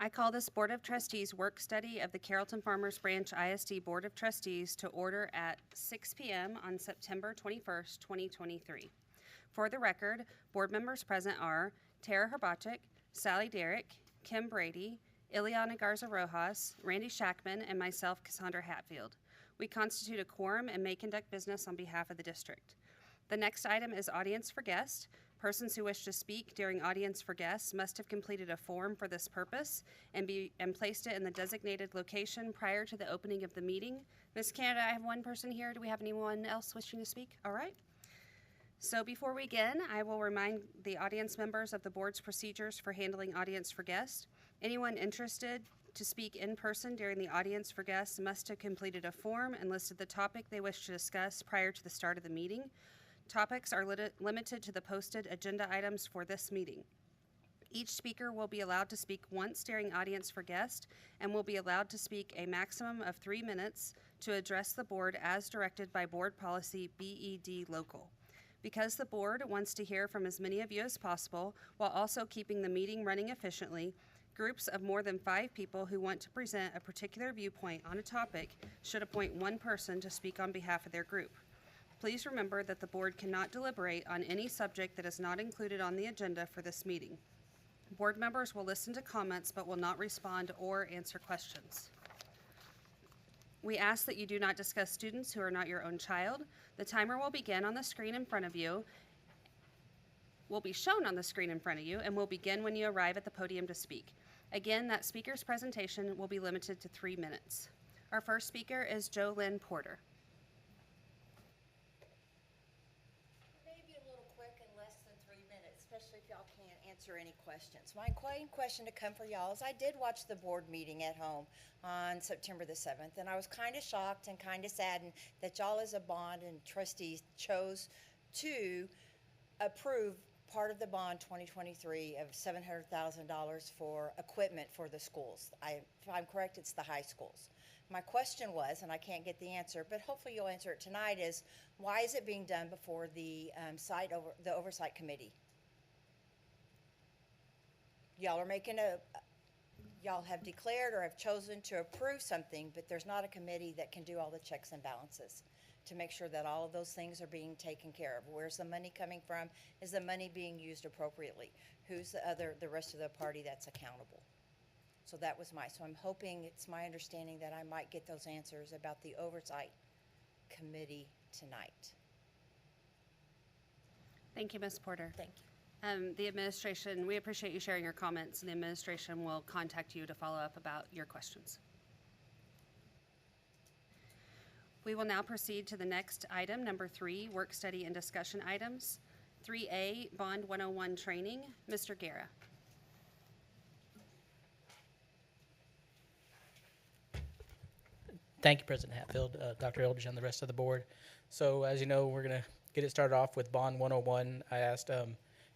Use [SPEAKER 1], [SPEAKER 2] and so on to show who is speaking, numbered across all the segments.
[SPEAKER 1] I call this Board of Trustees work study of the Carrollton-Farmers Branch ISD Board of Trustees to order at 6 p.m. on September 21st, 2023. For the record, board members present are Tara Herbachik, Sally Derrick, Kim Brady, Ileana Garza Rojas, Randy Shackman, and myself, Cassandra Hatfield. We constitute a quorum and may conduct business on behalf of the district. The next item is audience for guests. Persons who wish to speak during audience for guests must have completed a form for this purpose and placed it in the designated location prior to the opening of the meeting. Ms. Canada, I have one person here. Do we have anyone else wishing to speak? All right. So before we begin, I will remind the audience members of the board's procedures for handling audience for guests. Anyone interested to speak in person during the audience for guests must have completed a form and listed the topic they wish to discuss prior to the start of the meeting. Topics are limited to the posted agenda items for this meeting. Each speaker will be allowed to speak once during audience for guests and will be allowed to speak a maximum of 3 minutes to address the board as directed by Board Policy BED Local. Because the board wants to hear from as many of you as possible while also keeping the meeting running efficiently, groups of more than 5 people who want to present a particular viewpoint on a topic should appoint one person to speak on behalf of their group. Please remember that the board cannot deliberate on any subject that is not included on the agenda for this meeting. Board members will listen to comments but will not respond or answer questions. We ask that you do not discuss students who are not your own child. The timer will begin on the screen in front of you, will be shown on the screen in front of you, and will begin when you arrive at the podium to speak. Again, that speaker's presentation will be limited to 3 minutes. Our first speaker is Jo Lynn Porter.
[SPEAKER 2] Especially if y'all can't answer any questions. My question to come for y'all is I did watch the board meeting at home on September the 7th, and I was kind of shocked and kind of saddened that y'all as a bond and trustees chose to approve part of the bond 2023 of $700,000 for equipment for the schools. If I'm correct, it's the high schools. My question was, and I can't get the answer, but hopefully you'll answer it tonight, is why is it being done before the the oversight committee? Y'all have declared or have chosen to approve something, but there's not a committee that can do all the checks and balances to make sure that all of those things are being taken care of. Where's the money coming from? Is the money being used appropriately? Who's the rest of the party that's accountable? So that was so I'm hoping, it's my understanding that I might get those answers about the oversight committee tonight.
[SPEAKER 1] Thank you, Ms. Porter.
[SPEAKER 2] Thank you.
[SPEAKER 1] The administration, we appreciate you sharing your comments, and the administration will contact you to follow up about your questions. We will now proceed to the next item, number 3, work study and discussion items. 3A, Bond 101 training. Mr. Guerra.
[SPEAKER 3] Thank you, President Hatfield, Dr. Eldridge, and the rest of the board. So as you know, we're going to get it started off with Bond 101. I asked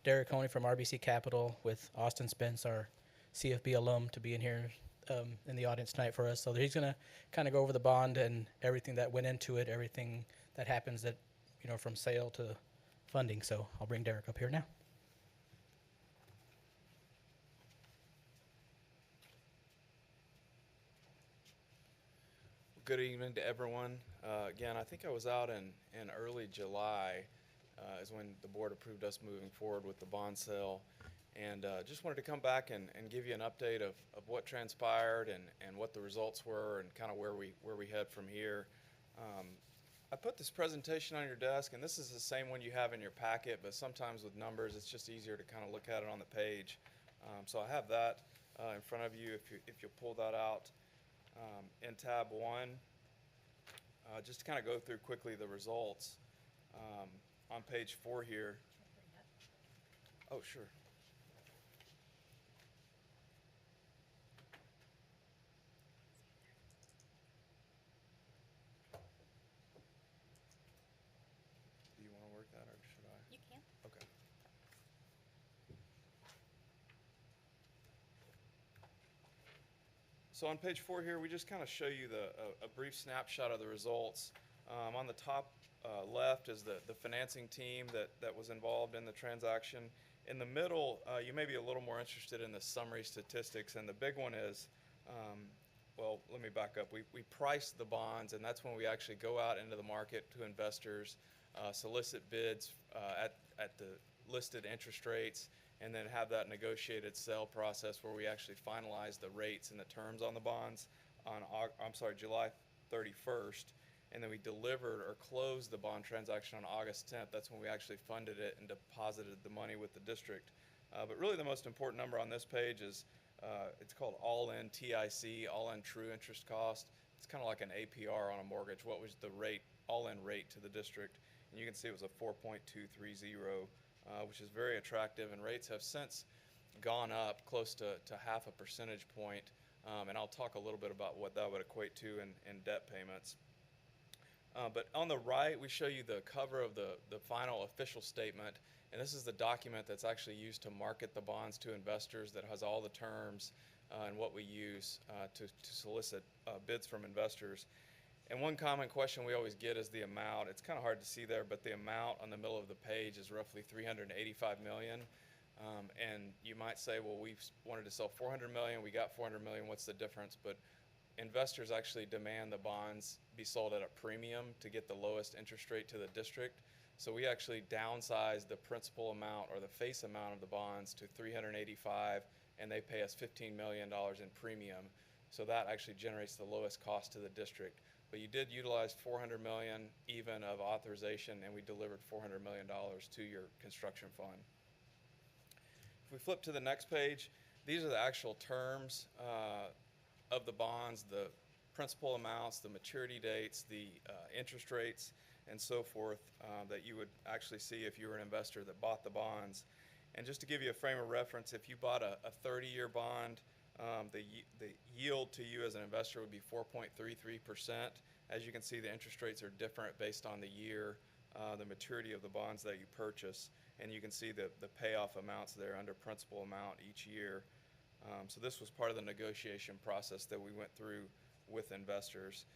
[SPEAKER 3] Derek Coney from RBC Capital with Austin Spence, our CFB alum, to be in here in the audience tonight for us. So he's going to kind of go over the bond and everything that went into it, everything that happens that, from sale to funding. So I'll bring Derek up here now.
[SPEAKER 4] Good evening to everyone. Again, I think I was out in early July is when the board approved us moving forward with the bond sale. And just wanted to come back and give you an update of what transpired and what the results were and kind of where we head from here. I put this presentation on your desk, and this is the same one you have in your packet, but sometimes with numbers it's just easier to kind of look at it on the page. So I have that in front of you if you'll pull that out. In tab 1, just to kind of go through quickly the results. On page 4 here. Oh, sure. Do you want to work that, or should I?
[SPEAKER 2] You can.
[SPEAKER 4] Okay. So on page 4 here, we just kind of show you a brief snapshot of the results. On the top left is the financing team that was involved in the transaction, In the middle, you may be a little more interested in the summary statistics, and the big one is, well, let me back up. We price the bonds, and that's when we actually go out into the market to investors, solicit bids at the listed interest rates, and then have that negotiated sale process where we actually finalize the rates and the terms on the bonds on, July 31st. And then we delivered or closed the bond transaction on August 10th. That's when we actually funded it and deposited the money with the district. But really the most important number on this page is it's called all-in TIC, all-in true interest cost. It's kind of like an APR on a mortgage. What was the rate, all-in rate to the district? And you can see it was a 4.230, which is very attractive. And rates have since gone up close to half a percentage point. And I'll talk a little bit about what that would equate to in debt payments. But on the right, we show you the cover of the final official statement, and this is the document that's actually used to market the bonds to investors that has all the terms and what we use to solicit bids from investors. And one common question we always get is the amount. It's kind of hard to see there, but the amount on the middle of the page is roughly $385 million. And you might say, well, we wanted to sell $400 million, we got $400 million, what's the difference? But investors actually demand the bonds be sold at a premium to get the lowest interest rate to the district. So we actually downsized the principal amount or the face amount of the bonds to $385, and they pay us $15 million in premium. So that actually generates the lowest cost to the district. But you did utilize $400 million even of authorization, and we delivered $400 million to your construction fund. If we flip to the next page, these are the actual terms of the bonds, the principal amounts, the maturity dates, the interest rates, and so forth that you would actually see if you were an investor that bought the bonds. And just to give you a frame of reference, if you bought a 30-year bond, the yield to you as an investor would be 4.33%. As you can see, the interest rates are different based on the year, the maturity of the bonds that you purchase, and you can see the payoff amounts there under principal amount each year. So this was part of the negotiation process that we went through with investors.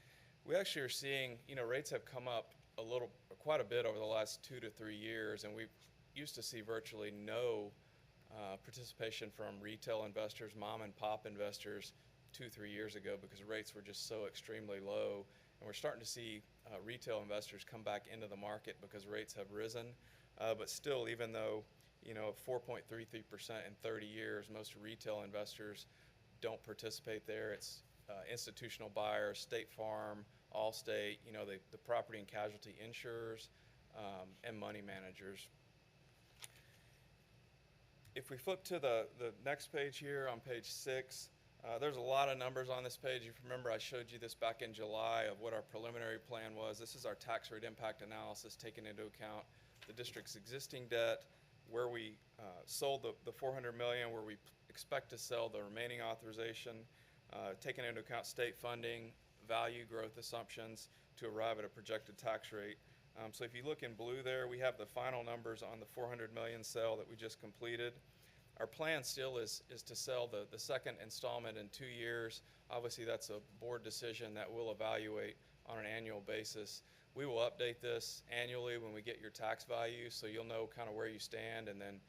[SPEAKER 4] We actually are seeing, rates have come up quite a bit over the last 2 to 3 years, and we used to see virtually no participation from retail investors, mom and pop investors 2-3 years ago because rates were just so extremely low. And we're starting to see retail investors come back into the market because rates have risen. But still, even though 4.33% in 30 years, most retail investors don't participate there. It's institutional buyers, State Farm, Allstate, the property and casualty insurers, and money managers. If we flip to the next page here on page 6, there's a lot of numbers on this page. If you remember, I showed you this back in July of what our preliminary plan was. This is our tax rate impact analysis taking into account the district's existing debt, where we sold the $400 million, where we expect to sell the remaining authorization, taking into account state funding, value growth assumptions to arrive at a projected tax rate. So if you look in blue there, we have the final numbers on the $400 million sale that we just completed. Our plan still is to sell the second installment in 2 years. Obviously, that's a board decision that we'll evaluate on an annual basis. We will update this annually when we get your tax value, so you'll know kind of where you stand, and then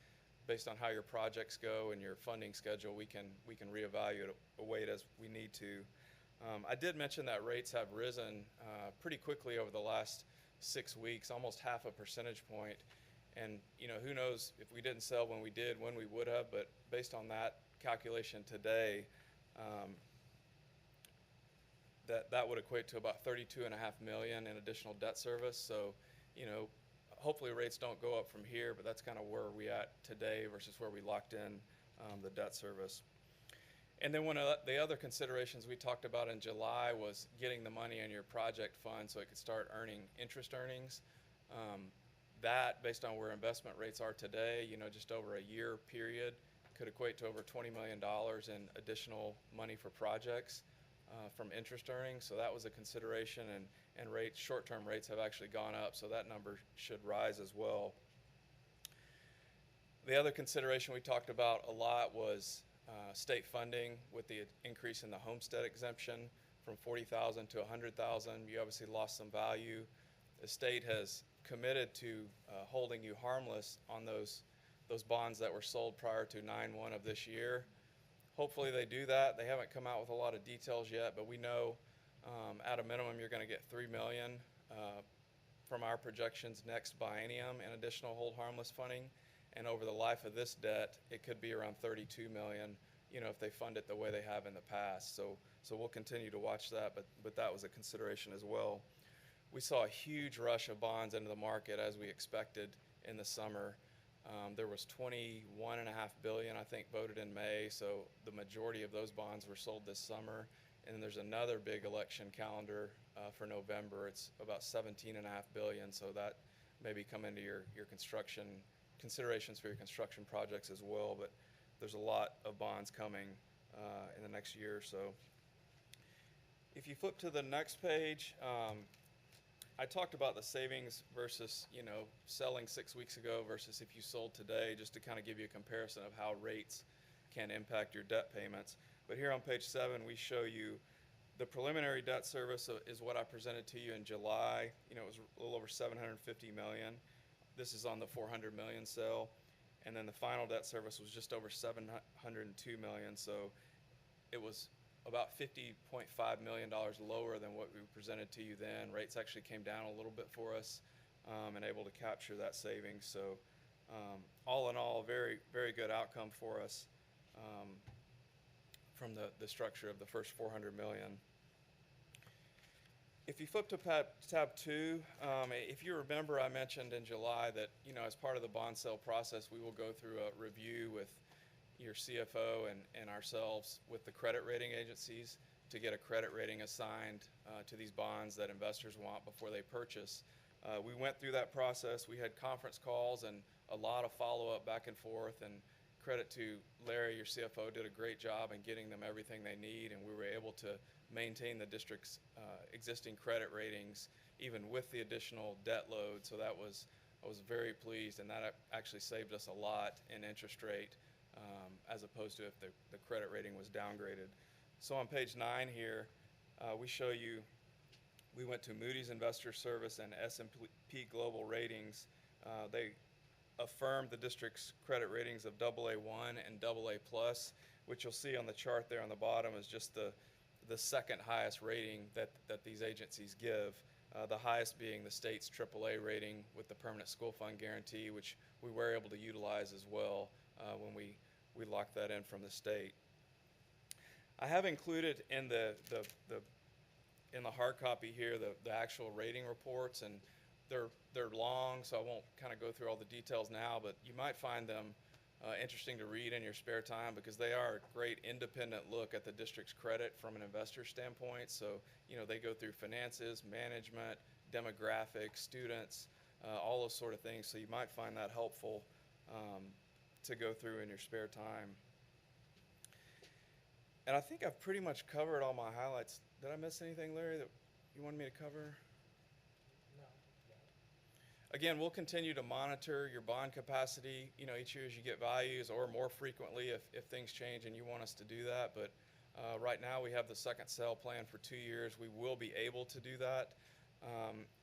[SPEAKER 4] based on how your projects go and your funding schedule, we can reevaluate as we need to. I did mention that rates have risen pretty quickly over the last 6 weeks, almost half a percentage point. And who knows if we didn't sell when we did, when we would have, but based on that calculation today, that would equate to about $32.5 million in additional debt service. So, hopefully rates don't go up from here, but that's kind of where we at today versus where we locked in the debt service. And then one of the other considerations we talked about in July was getting the money in your project fund so it could start earning interest earnings. That, based on where investment rates are today, just over a year period, could equate to over $20 million in additional money for projects from interest earnings. So that was a consideration, and short-term rates have actually gone up, so that number should rise as well. The other consideration we talked about a lot was state funding with the increase in the homestead exemption from $40,000 to $100,000. You obviously lost some value. The state has committed to holding you harmless on those those bonds that were sold prior to 9/1 of this year. Hopefully they do that. They haven't come out with a lot of details yet, but we know at a minimum you're going to get $3 million from our projections next biennium in additional hold harmless funding. And over the life of this debt, it could be around $32 million, if they fund it the way they have in the past. So we'll continue to watch that, but that was a consideration as well. We saw a huge rush of bonds into the market as we expected in the summer. There was $21.5 billion, I think, voted in May, so the majority of those bonds were sold this summer. And there's another big election calendar for November. It's about $17.5 billion, so that maybe come into your construction considerations for your construction projects as well. But there's a lot of bonds coming in the next year or so. If you flip to the next page, I talked about the savings versus, selling 6 weeks ago versus if you sold today, just to kind of give you a comparison of how rates can impact your debt payments. But here on page 7, we show you the preliminary debt service is what I presented to you in July. It was a little over $750 million. This is on the $400 million sale. And then the final debt service was just over $702 million. So it was about $50.5 million lower than what we presented to you then. Rates actually came down a little bit for us and able to capture that savings. So all in all, very, very good outcome for us from the structure of the first $400 million. If you flip to tab 2, if you remember, I mentioned in July that, as part of the bond sale process, we will go through a review with your CFO and ourselves with the credit rating agencies to get a credit rating assigned to these bonds that investors want before they purchase. We went through that process. We had conference calls and a lot of follow-up back and forth, and credit to Larry, your CFO, did a great job in getting them everything they need, and we were able to maintain the district's existing credit ratings even with the additional debt load. So I was very pleased, and that actually saved us a lot in interest rate as opposed to if the credit rating was downgraded. So on page 9 here, we show you, we went to Moody's Investor Service and S&P Global Ratings. They affirmed the district's credit ratings of AA1 and AA+, which you'll see on the chart there on the bottom is just the second highest rating that these agencies give, the highest being the state's AAA rating with the permanent school fund guarantee, which we were able to utilize as well when we locked that in from the state. I have included in the hard copy here the actual rating reports, and they're long, so I won't kind of go through all the details now, but you might find them interesting to read in your spare time because they are a great independent look at the district's credit from an investor standpoint. So, they go through finances, management, demographics, students, all those sort of things. So you might find that helpful to go through in your spare time. And I think I've pretty much covered all my highlights. Did I miss anything, Larry, that you wanted me to cover? Again, we'll continue to monitor your bond capacity, each year as you get values, or more frequently if things change and you want us to do that. But right now we have the second sale plan for 2 years. We will be able to do that.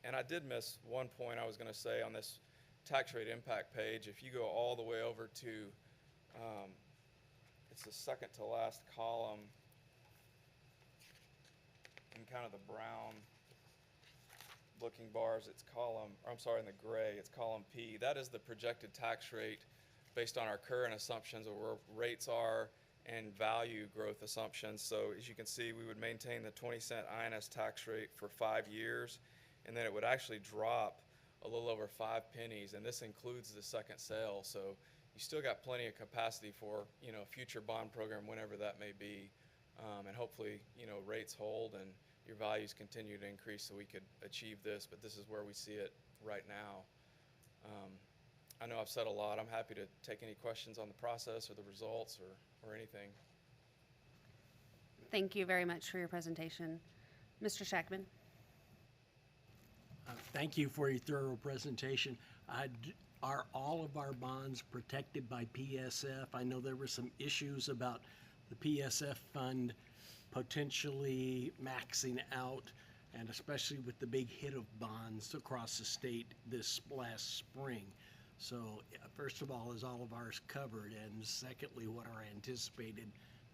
[SPEAKER 4] And I did miss one point I was going to say on this tax rate impact page. If you go all the way over to, it's the second to last column in kind of the brown looking bars, it's in the gray, it's column P. That is the projected tax rate based on our current assumptions of where rates are and value growth assumptions. So as you can see, we would maintain the 20-cent INS tax rate for 5 years, and then it would actually drop a little over 5 pennies, and this includes the second sale. So you still got plenty of capacity for, a future bond program whenever that may be, and hopefully, rates hold and your values continue to increase so we could achieve this, but this is where we see it right now. I know I've said a lot. I'm happy to take any questions on the process or the results or anything.
[SPEAKER 1] Thank you very much for your presentation. Mr. Shackman.
[SPEAKER 5] Thank you for your thorough presentation. Are all of our bonds protected by PSF? I know there were some issues about the PSF fund potentially maxing out, and especially with the big hit of bonds across the state this last spring. So, first of all, is all of ours covered? And secondly, what are anticipated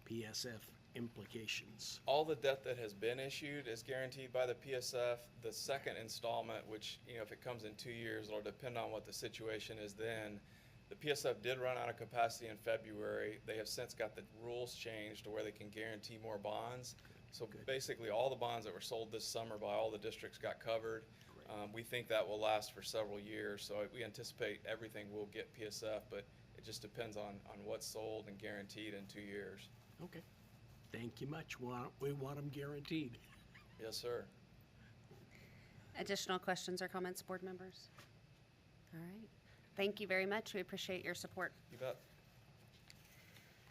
[SPEAKER 5] PSF implications?
[SPEAKER 4] All the debt that has been issued is guaranteed by the PSF. The second installment, which, if it comes in 2 years, it'll depend on what the situation is then. The PSF did run out of capacity in February. They have since got the rules changed to where they can guarantee more bonds. So basically, all the bonds that were sold this summer by all the districts got covered. We think that will last for several years, so we anticipate everything will get PSF, but it just depends on what's sold and guaranteed in 2 years.
[SPEAKER 5] Okay. Thank you much. We want them guaranteed.
[SPEAKER 4] Yes, sir.
[SPEAKER 1] Additional questions or comments, board members? All right. Thank you very much. We appreciate your support.
[SPEAKER 4] You bet.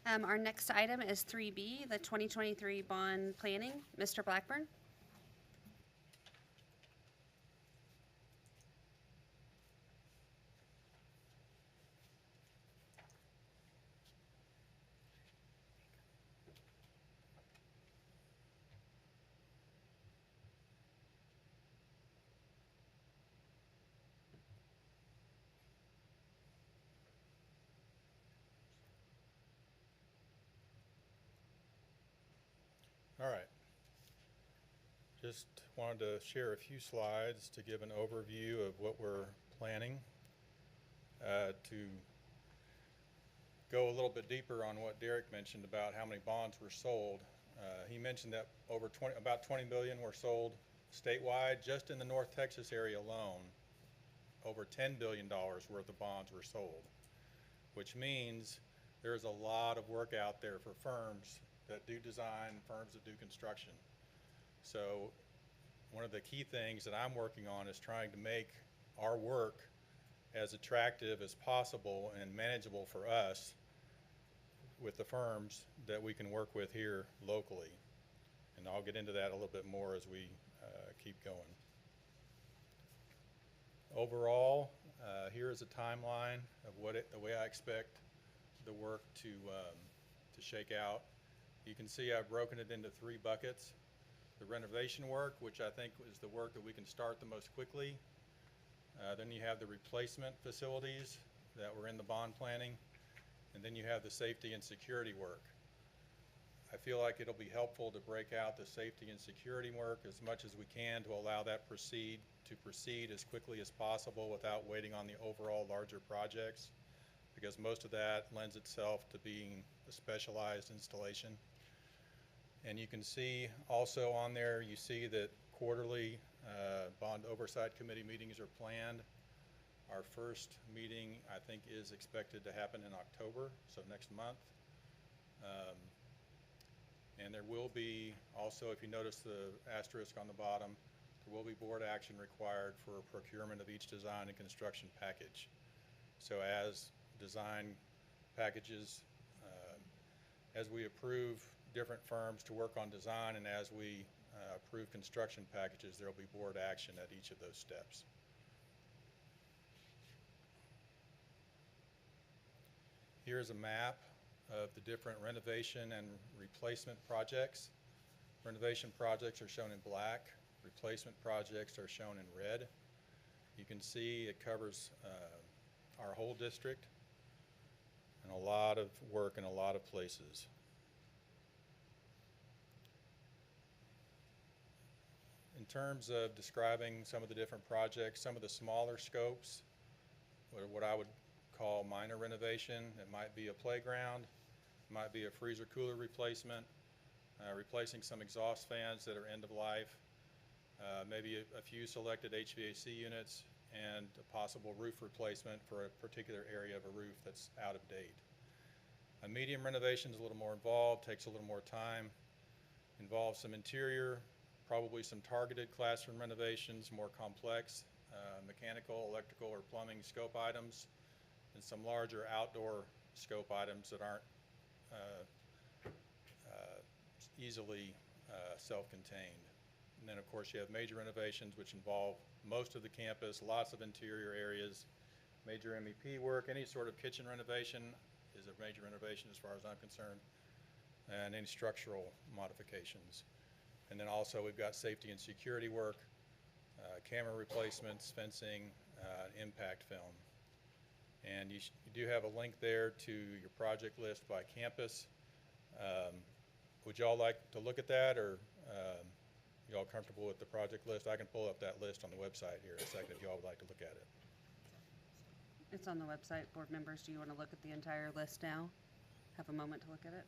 [SPEAKER 1] Our next item is 3B, the 2023 bond planning. Mr. Blackburn?
[SPEAKER 6] All right. Just wanted to share a few slides to give an overview of what we're planning. To go a little bit deeper on what Derek mentioned about how many bonds were sold. He mentioned that about 20 million were sold statewide. Just in the North Texas area alone, over $10 billion worth of bonds were sold, which means there's a lot of work out there for firms that do design, firms that do construction. So one of the key things that I'm working on is trying to make our work as attractive as possible and manageable for us with the firms that we can work with here locally. And I'll get into that a little bit more as we keep going. Overall, here is a timeline of the way I expect the work to shake out. You can see I've broken it into 3 buckets. The renovation work, which I think is the work that we can start the most quickly. Then you have the replacement facilities that were in the bond planning. And then you have the safety and security work. I feel like it'll be helpful to break out the safety and security work as much as we can to allow that to proceed as quickly as possible without waiting on the overall larger projects, because most of that lends itself to being a specialized installation. And you can see also on there, you see that quarterly bond oversight committee meetings are planned. Our first meeting, I think, is expected to happen in October, so next month. And there will be also, if you notice the asterisk on the bottom, there will be board action required for procurement of each design and construction package. So as design packages, as we approve different firms to work on design and as we approve construction packages, there will be board action at each of those steps. Here's a map of the different renovation and replacement projects. Renovation projects are shown in black. Replacement projects are shown in red. You can see it covers our whole district and a lot of work in a lot of places. In terms of describing some of the different projects, some of the smaller scopes, what I would call minor renovation. It might be a playground, it might be a freezer cooler replacement, replacing some exhaust fans that are end of life, maybe a few selected HVAC units, and a possible roof replacement for a particular area of a roof that's out of date. A medium renovation is a little more involved, takes a little more time, involves some interior, probably some targeted classroom renovations, more complex mechanical, electrical, or plumbing scope items, and some larger outdoor scope items that aren't easily self-contained. And then of course you have major renovations, which involve most of the campus, lots of interior areas, major MEP work. Any sort of kitchen renovation is a major renovation as far as I'm concerned, and any structural modifications. And then also we've got safety and security work, camera replacements, fencing, impact film. And you do have a link there to your project list by campus. Would y'all like to look at that, or y'all comfortable with the project list? I can pull up that list on the website here in a second if y'all would like to look at it.
[SPEAKER 1] It's on the website. Board members, do you want to look at the entire list now? Have a moment to look at it?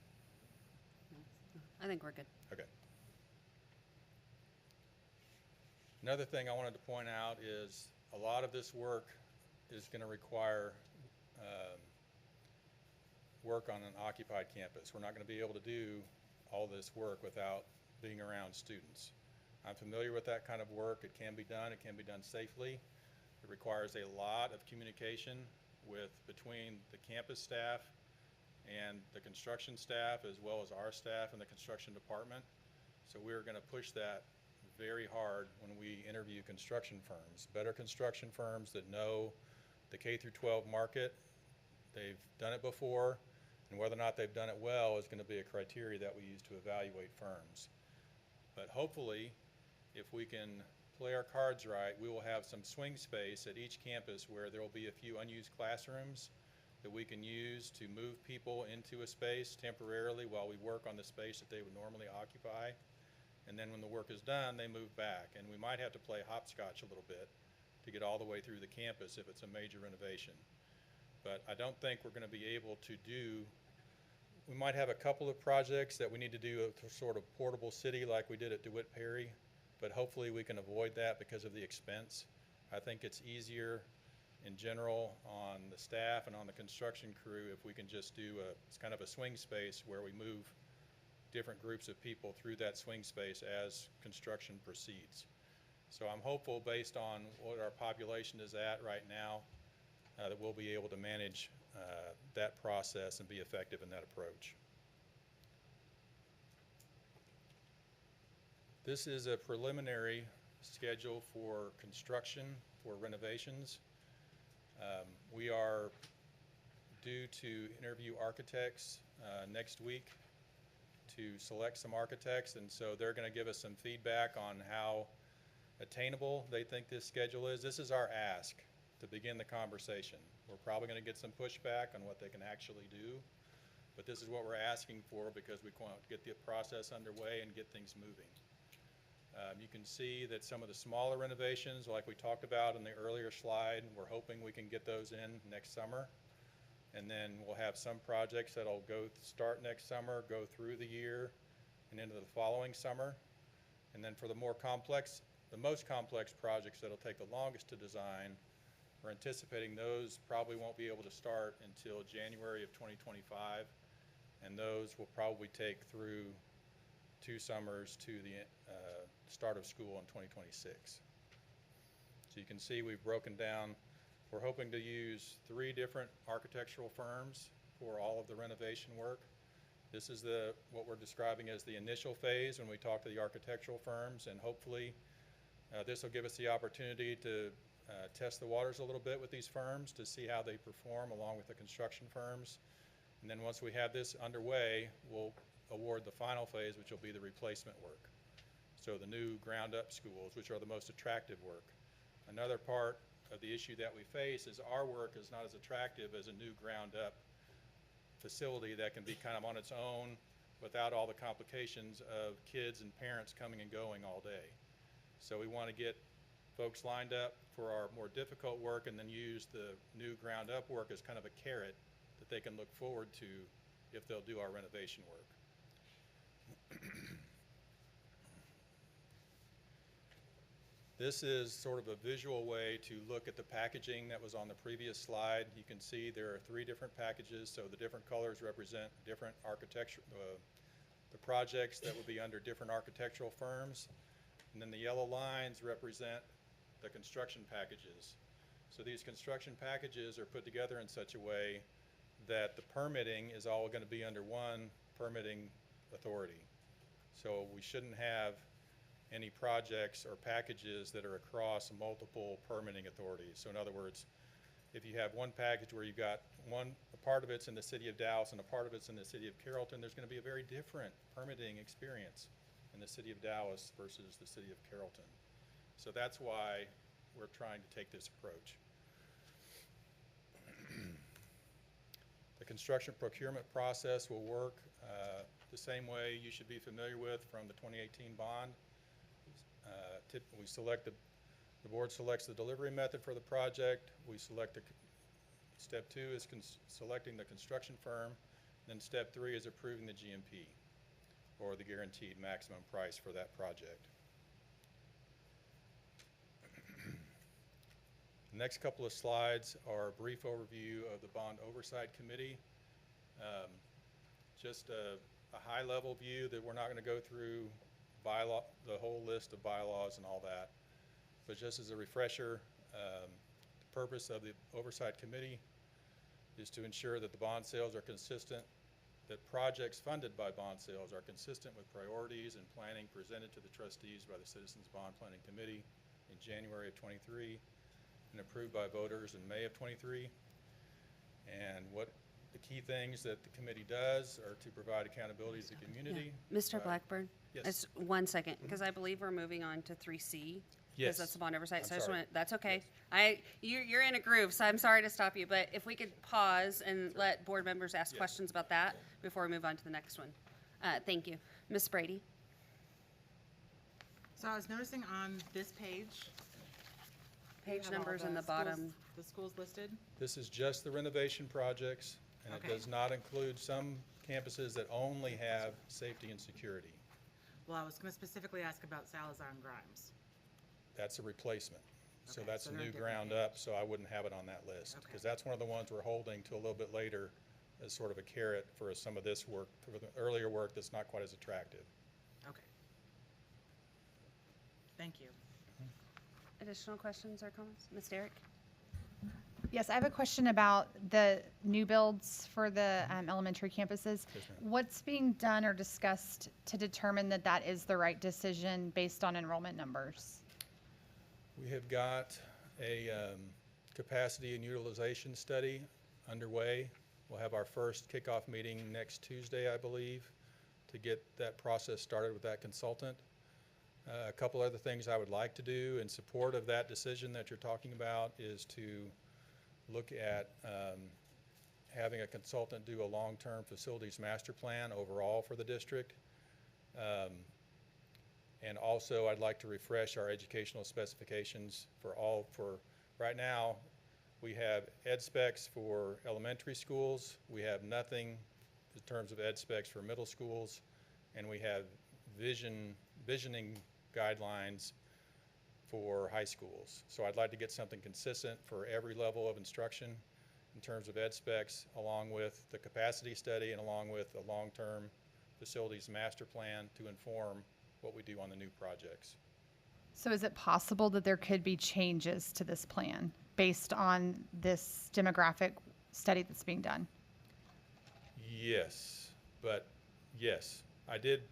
[SPEAKER 1] No? I think we're good.
[SPEAKER 6] Okay. Another thing I wanted to point out is a lot of this work is going to require work on an occupied campus. We're not going to be able to do all this work without being around students. I'm familiar with that kind of work. It can be done safely. It requires a lot of communication between the campus staff and the construction staff, as well as our staff in the construction department. So we're going to push that very hard when we interview construction firms, better construction firms that know the K through 12 market. They've done it before, and whether or not they've done it well is going to be a criteria that we use to evaluate firms. But hopefully, if we can play our cards right, we will have some swing space at each campus where there will be a few unused classrooms that we can use to move people into a space temporarily while we work on the space that they would normally occupy. And then when the work is done, they move back. And we might have to play hopscotch a little bit to get all the way through the campus if it's a major renovation. But I don't think we're going to be able to do, we might have a couple of projects that we need to do a sort of portable city like we did at DeWitt Perry, but hopefully we can avoid that because of the expense. I think it's easier in general on the staff and on the construction crew if we can just do it's kind of a swing space where we move different groups of people through that swing space as construction proceeds. So I'm hopeful, based on what our population is at right now, that we'll be able to manage that process and be effective in that approach. This is a preliminary schedule for construction for renovations. We are due to interview architects next week to select some architects, and so they're going to give us some feedback on how attainable they think this schedule is. This is our ask to begin the conversation. We're probably going to get some pushback on what they can actually do, but this is what we're asking for because we want to get the process underway and get things moving. You can see that some of the smaller renovations, like we talked about in the earlier slide, we're hoping we can get those in next summer. And then we'll have some projects that'll start next summer, go through the year and into the following summer. And then for the most complex projects that'll take the longest to design, we're anticipating those probably won't be able to start until January of 2025. And those will probably take through 2 summers to the start of school in 2026. So you can see we've broken down. We're hoping to use 3 different architectural firms for all of the renovation work. This is what we're describing as the initial phase when we talk to the architectural firms, and hopefully this will give us the opportunity to test the waters a little bit with these firms to see how they perform along with the construction firms. And then once we have this underway, we'll award the final phase, which will be the replacement work. So the new ground-up schools, which are the most attractive work. Another part of the issue that we face is our work is not as attractive as a new ground-up facility that can be kind of on its own without all the complications of kids and parents coming and going all day. So we want to get folks lined up for our more difficult work and then use the new ground-up work as kind of a carrot that they can look forward to if they'll do our renovation work. This is sort of a visual way to look at the packaging that was on the previous slide. You can see there are 3 different packages, so the different colors represent different architecture, the projects that would be under different architectural firms. And then the yellow lines represent the construction packages. So these construction packages are put together in such a way that the permitting is all going to be under one permitting authority. So we shouldn't have any projects or packages that are across multiple permitting authorities. So in other words, if you have one package where you've got a part of it's in the city of Dallas and a part of it's in the city of Carrollton, there's going to be a very different permitting experience in the city of Dallas versus the city of Carrollton. So that's why we're trying to take this approach. construction procurement process will work the same way you should be familiar with from the 2018 bond. The board selects the delivery method for the project. We select step 2 is selecting the construction firm. Then step 3 is approving the GMP, or the guaranteed maximum price for that project. The next couple of slides are a brief overview of the Bond Oversight Committee. Just a high-level view that we're not going to go through the whole list of bylaws and all that. But just as a refresher, the purpose of the Oversight Committee is to ensure that the bond sales are consistent, that projects funded by bond sales are consistent with priorities and planning presented to the trustees by the Citizens Bond Planning Committee in January of '23 and approved by voters in May of '23. And what the key things that the committee does are to provide accountability to the community.
[SPEAKER 1] Mr. Blackburn?
[SPEAKER 6] Yes.
[SPEAKER 1] Just 1 second, because I believe we're moving on to 3C.
[SPEAKER 6] Yes.
[SPEAKER 1] Because that's the bond oversight,
[SPEAKER 6] I'm
[SPEAKER 1] so I just
[SPEAKER 6] sorry.
[SPEAKER 1] want, that's okay. You're in a groove, so I'm sorry to stop you, but if we could pause and let board members ask
[SPEAKER 6] Yes.
[SPEAKER 1] questions about that before we move on to the next one. Thank you. Ms. Brady?
[SPEAKER 7] So I was noticing on this page. you
[SPEAKER 1] Page
[SPEAKER 7] have all
[SPEAKER 1] numbers in the
[SPEAKER 7] schools-
[SPEAKER 1] bottom.
[SPEAKER 7] The schools listed?
[SPEAKER 6] This is just the renovation projects, and it
[SPEAKER 7] Okay.
[SPEAKER 6] does not include some campuses that only have safety and security.
[SPEAKER 7] Well, I was going to specifically ask about Salazar and Grimes.
[SPEAKER 6] That's a replacement. So
[SPEAKER 7] Okay,
[SPEAKER 6] that's
[SPEAKER 7] so
[SPEAKER 6] a
[SPEAKER 7] they're
[SPEAKER 6] new
[SPEAKER 7] a different
[SPEAKER 6] ground
[SPEAKER 7] page.
[SPEAKER 6] up, so I wouldn't have it on that list.
[SPEAKER 7] Okay.
[SPEAKER 6] Because that's one of the ones we're holding to a little bit later as sort of a carrot for some of this work, for the earlier work that's not quite as attractive.
[SPEAKER 7] Okay. Thank you.
[SPEAKER 1] Additional questions or comments? Ms. Derrick?
[SPEAKER 8] Yes, I have a question about the new builds for the elementary campuses.
[SPEAKER 6] Yes, ma'am.
[SPEAKER 8] What's being done or discussed to determine that that is the right decision based on enrollment numbers?
[SPEAKER 6] We have got a capacity and utilization study underway. We'll have our first kickoff meeting next Tuesday, I believe, to get that process started with that consultant. A couple other things I would like to do in support of that decision that you're talking about is to look at having a consultant do a long-term facilities master plan overall for the district. And also, I'd like to refresh our educational specifications for right now, we have ed specs for elementary schools. We have nothing in terms of ed specs for middle schools. And we have visioning guidelines for high schools. So I'd like to get something consistent for every level of instruction in terms of ed specs, along with the capacity study and along with a long-term facilities master plan to inform what we do on the new projects.
[SPEAKER 8] So is it possible that there could be changes to this plan based on this demographic study that's being done?
[SPEAKER 6] Yes, but yes, I did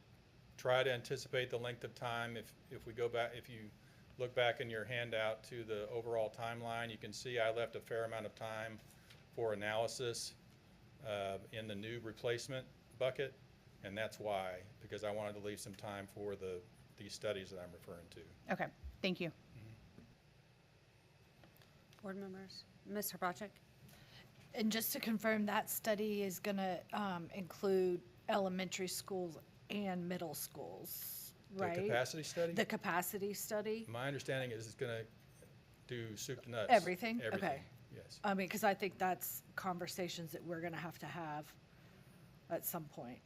[SPEAKER 6] try to anticipate the length of time. If we go back, if you look back in your handout to the overall timeline, you can see I left a fair amount of time for analysis in the new replacement bucket, and that's why, because I wanted to leave some time for these studies that I'm referring to.
[SPEAKER 8] Okay, thank you.
[SPEAKER 1] Board members? Ms. Hrbacek?
[SPEAKER 9] And just to confirm, that study is going to include elementary schools and middle schools, right?
[SPEAKER 6] The capacity study?
[SPEAKER 9] The capacity study?
[SPEAKER 6] My understanding is it's going to do soup to nuts.
[SPEAKER 9] Everything?
[SPEAKER 6] Everything,
[SPEAKER 9] Okay.
[SPEAKER 6] yes.
[SPEAKER 9] I mean, because I think that's conversations that we're going to have at some point,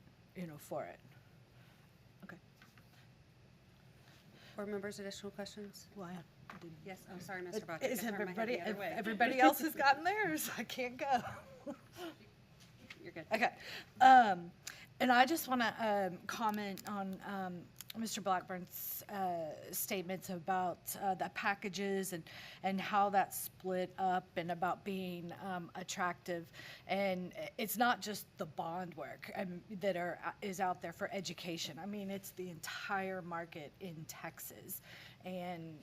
[SPEAKER 9] for it. Okay.
[SPEAKER 1] Board members, additional questions?
[SPEAKER 9] Well, I didn't.
[SPEAKER 1] Yes, I'm sorry, Mr. Hrbacek.
[SPEAKER 9] Is
[SPEAKER 1] I turned my head the other way.
[SPEAKER 9] everybody else has gotten theirs. I can't go.
[SPEAKER 1] You're good.
[SPEAKER 9] Okay. And I just want to comment on Mr. Blackburn's statements about the packages and how that's split up and about being attractive. And it's not just the bond work that is out there for education. I mean, it's the entire market in Texas. And,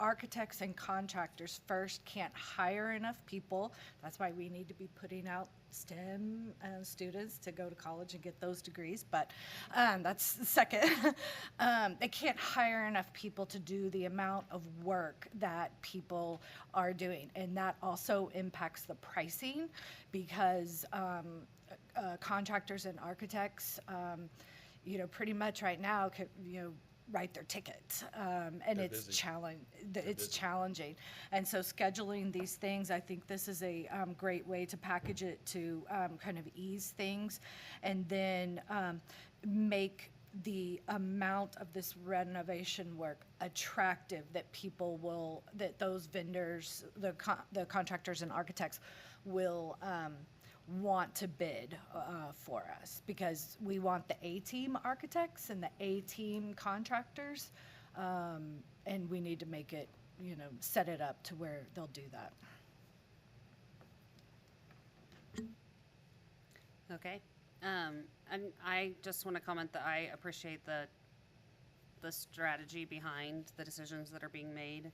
[SPEAKER 9] architects and contractors first can't hire enough people. That's why we need to be putting out STEM students to go to college and get those degrees, but that's the second. They can't hire enough people to do the amount of work that people are doing. And that also impacts the pricing because contractors and architects, pretty much right now, write their tickets, and
[SPEAKER 6] They're
[SPEAKER 9] it's
[SPEAKER 6] busy.
[SPEAKER 9] challenging. And so scheduling these things, I think this is a great way to package it to kind of ease things, and then make the amount of this renovation work attractive that that those vendors, the contractors and architects will want to bid for us, because we want the A-team architects and the A-team contractors, and we need to make it, set it up to where they'll do that.
[SPEAKER 1] Okay. And I just want to comment that I appreciate the strategy behind the decisions that are being made,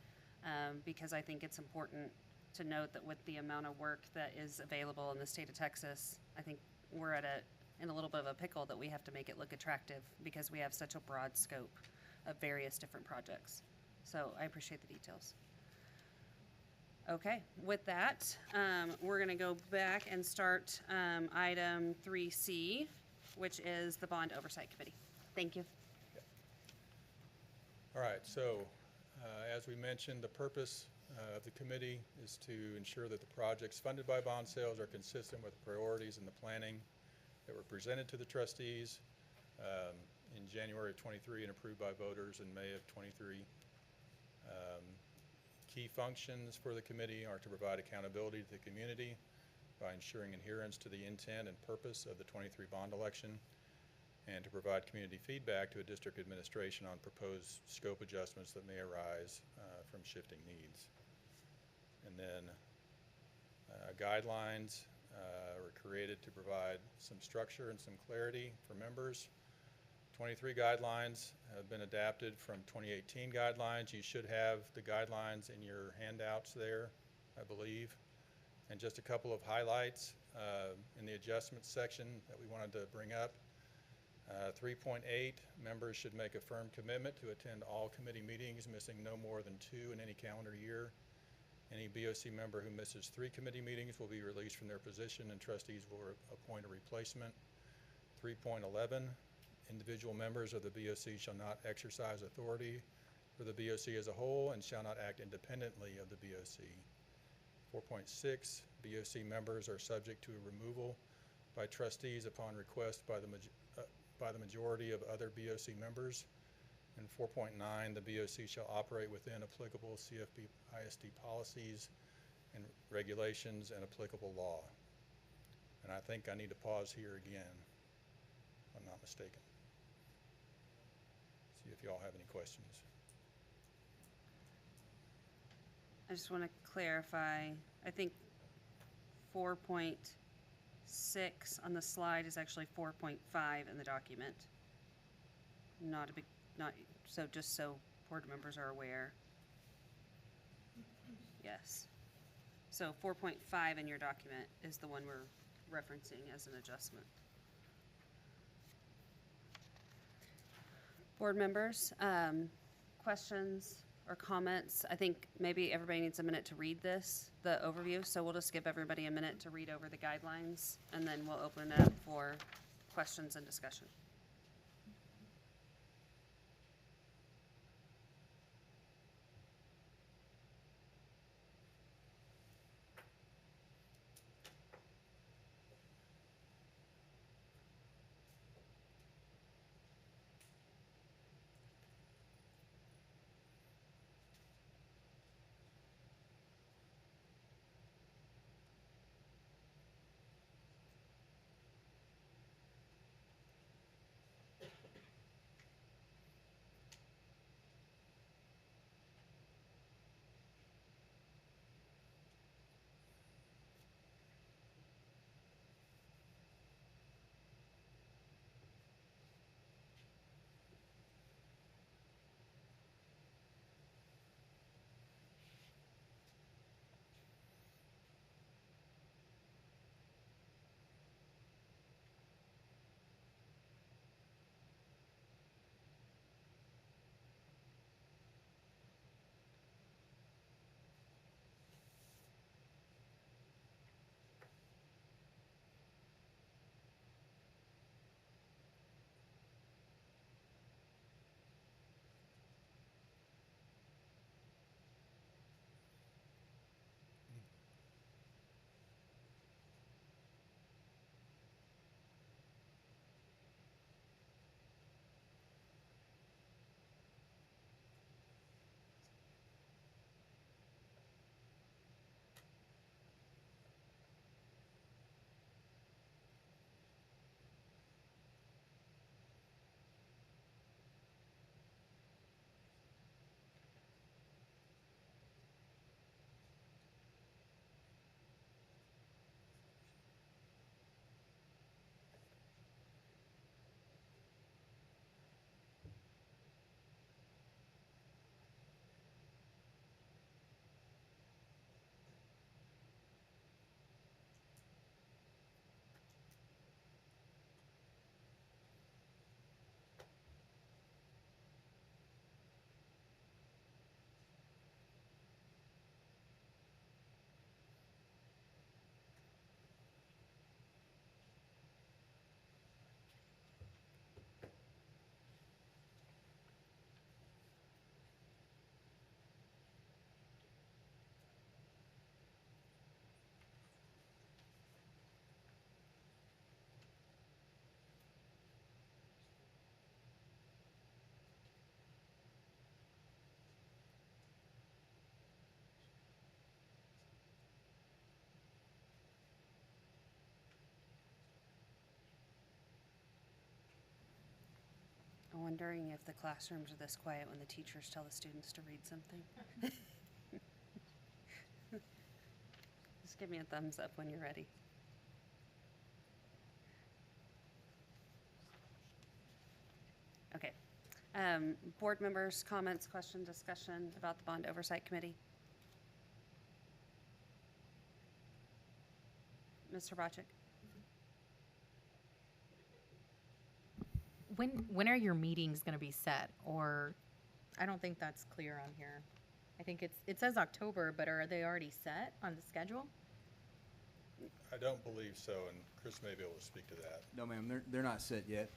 [SPEAKER 1] because I think it's important to note that with the amount of work that is available in the state of Texas, I think we're in a little bit of a pickle that we have to make it look attractive because we have such a broad scope of various different projects. So I appreciate the details. Okay, with that, we're going to go back and start item 3C, which is the Bond Oversight Committee. Thank you.
[SPEAKER 6] All right, so as we mentioned, the purpose of the committee is to ensure that the projects funded by bond sales are consistent with the priorities and the planning that were presented to the trustees in January of 23 and approved by voters in May of 23. Key functions for the committee are to provide accountability to the community by ensuring adherence to the intent and purpose of the 23 bond election, and to provide community feedback to a district administration on proposed scope adjustments that may arise from shifting needs. And then guidelines were created to provide some structure and some clarity for members. 23 guidelines have been adapted from 2018 guidelines. You should have the guidelines in your handouts there, I believe. And just a couple of highlights in the adjustments section that we wanted to bring up. 3.8, members should make a firm commitment to attend all committee meetings, missing no more than 2 in any calendar year. Any BOC member who misses 3 committee meetings will be released from their position, and trustees will appoint a replacement. 3.11, individual members of the BOC shall not exercise authority for the BOC as a whole and shall not act independently of the BOC. 4.6, BOC members are subject to removal by trustees upon request by the majority of other BOC members. And 4.9, the BOC shall operate within applicable CFP ISD policies and regulations and applicable law. And I think I need to pause here again, if I'm not mistaken. See if y'all have any questions.
[SPEAKER 1] I just want to clarify, I think 4.6 on the slide is actually 4.5 in the document. Just so board members are aware. Yes. So 4.5 in your document is the one we're referencing as an adjustment. Board members, questions or comments? I think maybe everybody needs a minute to read the overview, so we'll just give everybody a minute to read over the guidelines, and then we'll open it up for questions and discussion. wondering if the classrooms are this quiet when the teachers tell the students to read something. Just give me a thumbs up when you're ready. Okay. Board members, comments, question, discussion about the Bond Oversight Committee? Mr. Bocek?
[SPEAKER 10] When are your meetings going to be set? Or, I don't think that's clear on here. I think it says October, but are they already set on the schedule?
[SPEAKER 6] I don't believe so, and Chris may be able to speak to that.
[SPEAKER 11] No, ma'am, they're not set yet.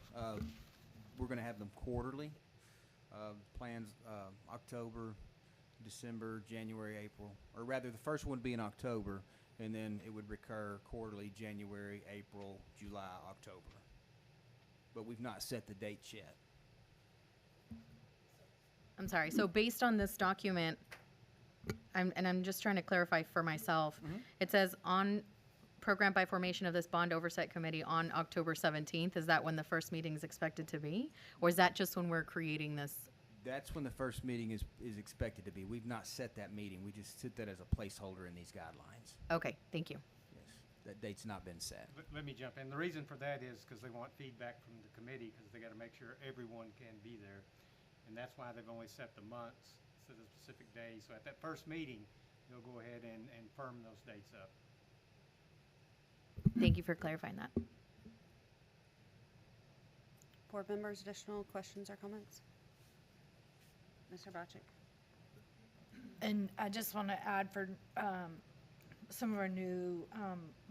[SPEAKER 11] We're gonna have them quarterly. Plans, October, December, January, April, or rather, the first one would be in October, and then it would recur quarterly, January, April, July, October. But we've not set the dates yet.
[SPEAKER 10] I'm sorry. So based on this document, I'm just trying to clarify for myself. It says on program by formation of this Bond Oversight Committee on October 17th. Is that when the first meeting is expected to be? Or is that just when we're creating this?
[SPEAKER 11] That's when the first meeting is expected to be. We've not set that meeting. We just set that as a placeholder in these guidelines.
[SPEAKER 10] Okay, thank you.
[SPEAKER 11] Yes, that date's not been set.
[SPEAKER 12] Let me jump in. The reason for that is because they want feedback from the committee, because they got to make sure everyone can be there. And that's why they've only set the months instead of specific days. So at that first meeting, they'll go ahead and firm those dates up.
[SPEAKER 10] Thank you for clarifying that.
[SPEAKER 1] Board members, additional questions or comments? Mr. Bocek?
[SPEAKER 9] And I just want to add for some of our new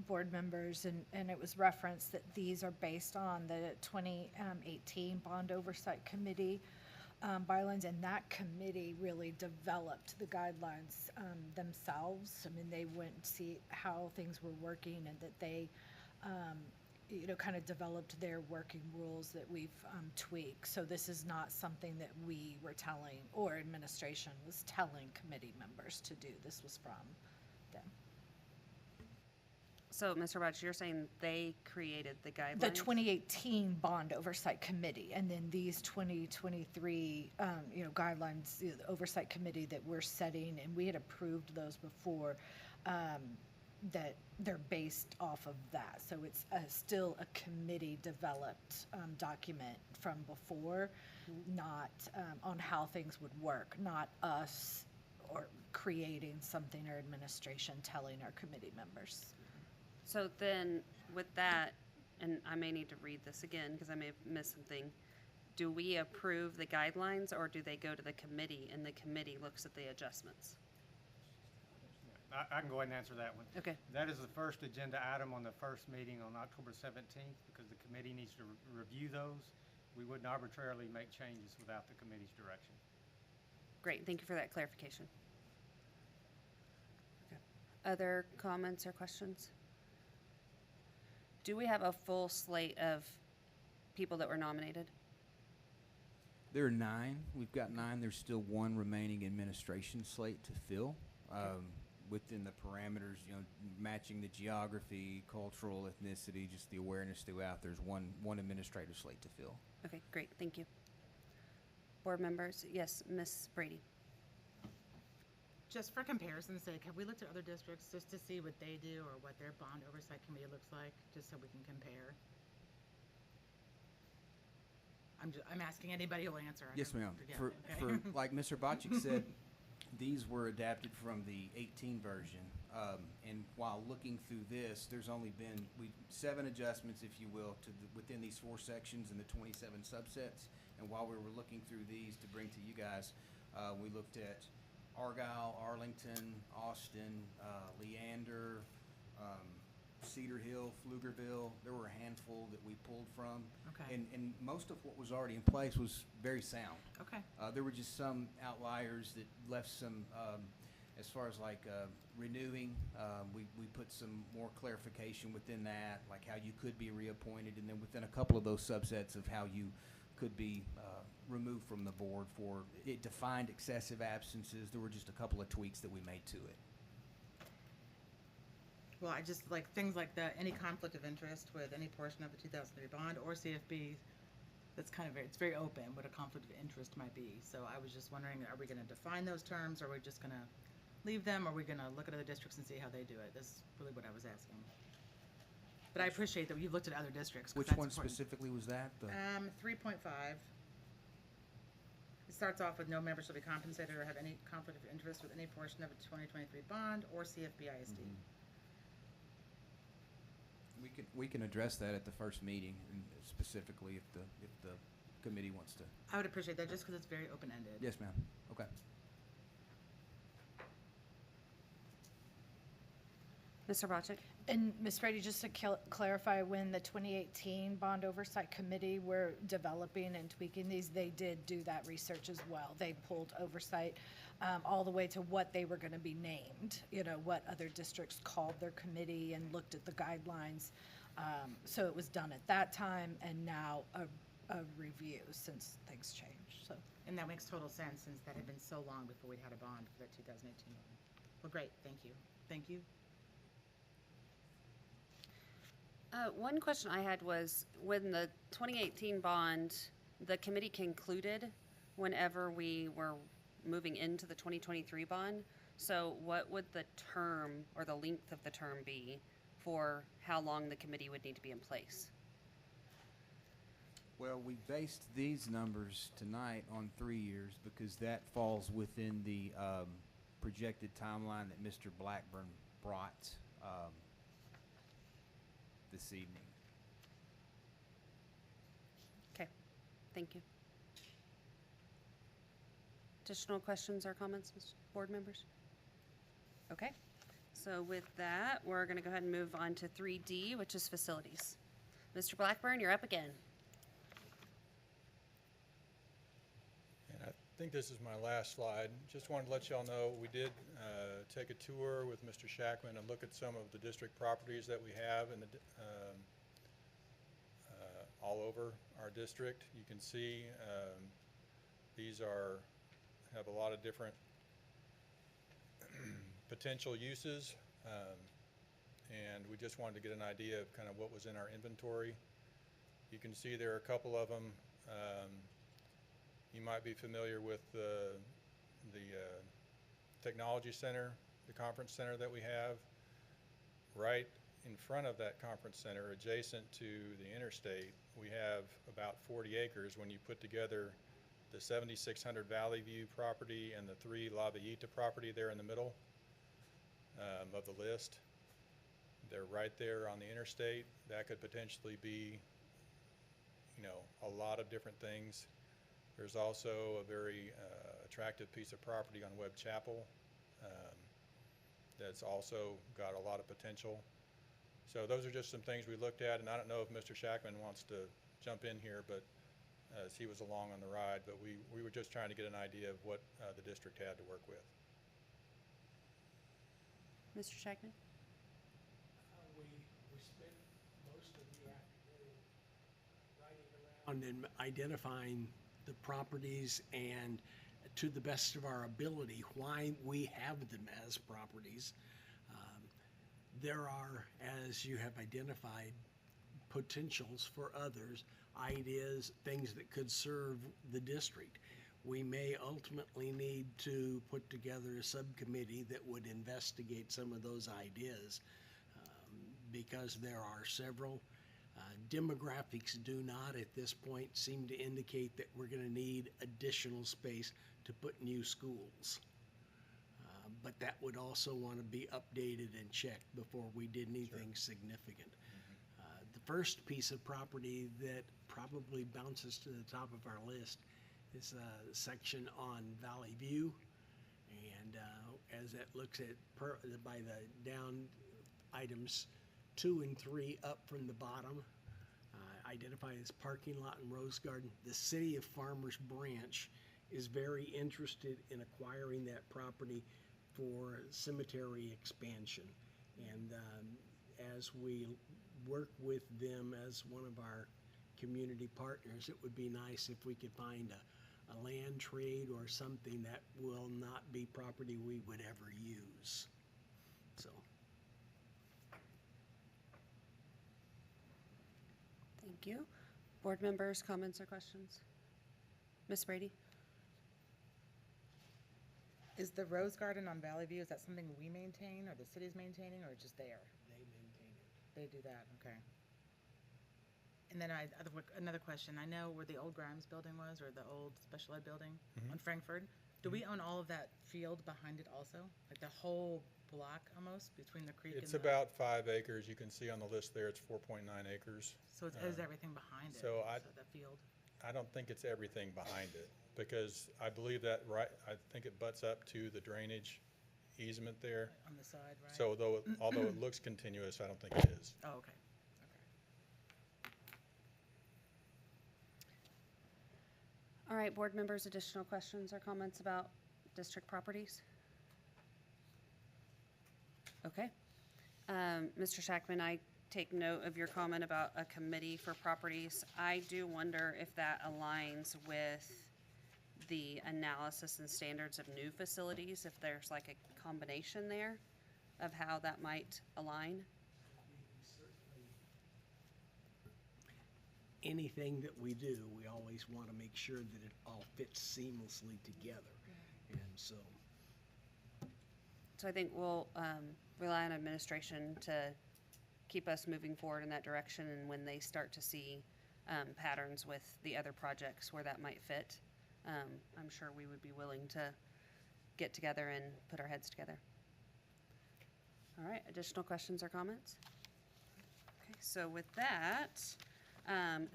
[SPEAKER 9] board members, and it was referenced that these are based on the 2018 Bond Oversight Committee bylaws, and that committee really developed the guidelines themselves. I mean, they went to see how things were working, and that they, kind of developed their working rules that we've tweaked. So this is not something that we were telling, or administration was telling committee members to do. This was from them.
[SPEAKER 1] So, Mr. Bocek, you're saying they created the guidelines?
[SPEAKER 9] The 2018 Bond Oversight Committee, and then these 2023, guidelines, the Oversight Committee that we're setting, and we had approved those before, that they're based off of that. So it's still a committee-developed document from before, not on how things would work, not us or creating something or administration telling our committee members.
[SPEAKER 1] So then, with that, and I may need to read this again because I may have missed something, do we approve the guidelines, or do they go to the committee and the committee looks at the adjustments?
[SPEAKER 12] I can go ahead and answer that one.
[SPEAKER 1] Okay.
[SPEAKER 12] That is the first agenda item on the first meeting on October 17th, because the committee needs to review those. We wouldn't arbitrarily make changes without the committee's direction.
[SPEAKER 1] Great, thank you for that clarification. Okay. Other comments or questions? Do we have a full slate of people that were nominated?
[SPEAKER 11] There are 9. We've got 9. There's still one remaining administration slate to fill. Within the parameters, matching the geography, cultural, ethnicity, just the awareness throughout. There's one administrative slate to fill.
[SPEAKER 1] Okay, great, thank you. Board members, yes, Ms. Brady.
[SPEAKER 7] Just for comparison's sake, have we looked at other districts just to see what they do or what their bond oversight committee looks like, just so we can compare? I'm asking anybody who'll answer.
[SPEAKER 11] Yes, ma'am.
[SPEAKER 7] forget.
[SPEAKER 11] For
[SPEAKER 7] Okay.
[SPEAKER 11] like Mr. Bocek said, these were adapted from the 18 version. And while looking through this, there's only been 7 adjustments, if you will, within these 4 sections and the 27 subsets. And while we were looking through these to bring to you guys, we looked at Argyle, Arlington, Austin, Leander, Cedar Hill, Pflugerville. There were a handful that we pulled from.
[SPEAKER 7] Okay.
[SPEAKER 11] And most of what was already in place was very sound.
[SPEAKER 7] Okay.
[SPEAKER 11] There were just some outliers that left some, as far as like renewing, we put some more clarification within that, like how you could be reappointed, and then within a couple of those subsets of how you could be removed from the board for, it defined excessive absences. There were just a couple of tweaks that we made to it.
[SPEAKER 7] Well, I just like things like that, any conflict of interest with any portion of the 2003 bond or CFB that's kind of, it's very open, what a conflict of interest might be. So I was just wondering, are we gonna define those terms, or are we just gonna leave them, or are we gonna look at other districts and see how they do it? That's really what I was asking. But I appreciate that you've looked at other districts. 'Cause
[SPEAKER 11] Which
[SPEAKER 7] that's
[SPEAKER 11] one
[SPEAKER 7] important.
[SPEAKER 11] specifically was that? The-
[SPEAKER 7] 3.5. It starts off with no member shall be compensated or have any conflict of interest with any portion of a 2023 bond or CFB ISD.
[SPEAKER 11] We can address that at the first meeting, and specifically if the committee wants to.
[SPEAKER 7] I would appreciate that just because it's very open-ended.
[SPEAKER 11] Yes, ma'am. Okay.
[SPEAKER 1] Mr. Bocek?
[SPEAKER 9] And Ms. Brady, just to clarify, when the 2018 Bond Oversight Committee were developing and tweaking these, they did do that research as well. They pulled oversight all the way to what they were going to be named, you know, what other districts called their committee, and looked at the guidelines. So it was done at that time, and now a review since things changed, so.
[SPEAKER 7] And that makes total sense since that had been so long before we'd had a bond for that 2018 one. Well, great, thank you. Thank you.
[SPEAKER 1] One question I had was, when the 2018 bond, the committee concluded whenever we were moving into the 2023 bond. So what would the term or the length of the term be for how long the committee would need to be in place?
[SPEAKER 11] Well, we based these numbers tonight on 3 years because that falls within the projected timeline that Mr. Blackburn brought this evening.
[SPEAKER 1] Okay, thank you. Additional questions or comments, board members? Okay, so with that, we're going to go ahead and move on to 3D, which is facilities. Mr. Blackburn, you're up again.
[SPEAKER 6] And I think this is my last slide. Just wanted to let y'all know we did take a tour with Mr. Shackman and look at some of the district properties that we have in the all over our district. You can see these have a lot of different potential uses, and we just wanted to get an idea of kind of what was in our inventory. You can see there are a couple of them. You might be familiar with the technology center, the conference center that we have. Right in front of that conference center, adjacent to the interstate, we have about 40 acres when you put together the 7600 Valley View property and the 3 La Villita property there in the middle of the list. They're right there on the interstate. That could potentially be, you know, a lot of different things. There's also a very attractive piece of property on Webb Chapel that's also got a lot of potential. So those are just some things we looked at, and I don't know if Mr. Shackman wants to jump in here, but as he was along on the ride, but we were just trying to get an idea of what the district had to work with.
[SPEAKER 1] Mr. Shackman?
[SPEAKER 5] We spent most of the afternoon riding around and identifying the properties and, to the best of our ability, why we have them as properties. There are, as you have identified, potentials for others, ideas, things that could serve the district. We may ultimately need to put together a subcommittee that would investigate some of those ideas because there are several. Demographics do not at this point seem to indicate that we're going to need additional space to put new schools. But that would also want to be updated and checked before we did anything significant. The first piece of property that probably bounces to the top of our list is a section on Valley View. And as it looks at by the down items 2 and 3 up from the bottom, identified as parking lot and Rose Garden, the City of Farmers branch is very interested in acquiring that property for cemetery expansion. And as we work with them as one of our community partners, it would be nice if we could find a land trade or something that will not be property we would ever use. So.
[SPEAKER 1] Thank you. Board members, comments or questions? Ms. Brady?
[SPEAKER 7] Is the Rose Garden on Valley View, is that something we maintain or the city's maintaining or just there?
[SPEAKER 5] They maintain it.
[SPEAKER 7] They do that, okay. And then another question, I know where the old Grimes building was, or the old special ed building on Frankfurt. Do we own all of that field behind it also? Like the whole block almost between the creek and the?
[SPEAKER 6] It's about 5 acres. You can see on the list there, it's 4.9 acres.
[SPEAKER 7] So it's, is everything behind it?
[SPEAKER 6] so
[SPEAKER 7] The field?
[SPEAKER 6] I don't think it's everything behind it, because I believe that, I think it butts up to the drainage easement there.
[SPEAKER 7] On the side, right?
[SPEAKER 6] So although it looks continuous, I don't think it is.
[SPEAKER 7] Oh, okay.
[SPEAKER 1] All right, board members, additional questions or comments about district properties? Okay. Mr. Shackman, I take note of your comment about a committee for properties. I do wonder if that aligns with the analysis and standards of new facilities, if there's like a combination there of how that might align.
[SPEAKER 5] Anything that we do, we always want to make sure that it all fits seamlessly together. And so,
[SPEAKER 1] So I think we'll rely on administration to keep us moving forward in that direction, and when they start to see patterns with the other projects where that might fit, I'm sure we would be willing to get together and put our heads together. All right, additional questions or comments? Okay, so with that,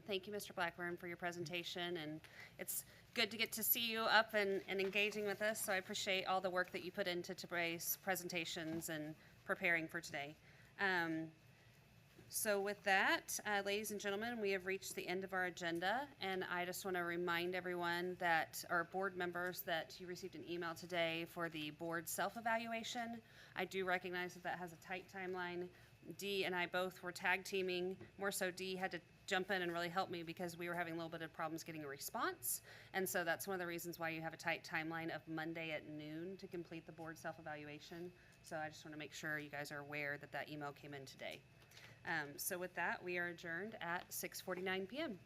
[SPEAKER 1] thank you, Mr. Blackburn, for your presentation, and it's good to get to see you up and engaging with us, so I appreciate all the work that you put into today's presentations and preparing for today. So with that, ladies and gentlemen, we have reached the end of our agenda, and I just want to remind everyone that, our board members, that you received an email today for the board self-evaluation. I do recognize that that has a tight timeline. Dee and I both were tag teaming. More so, Dee had to jump in and really help me because we were having a little bit of problems getting a response. And so that's one of the reasons why you have a tight timeline of Monday at noon to complete the board self-evaluation. So I just want to make sure you guys are aware that that email came in today. So with that, we are adjourned at 6:49 p.m.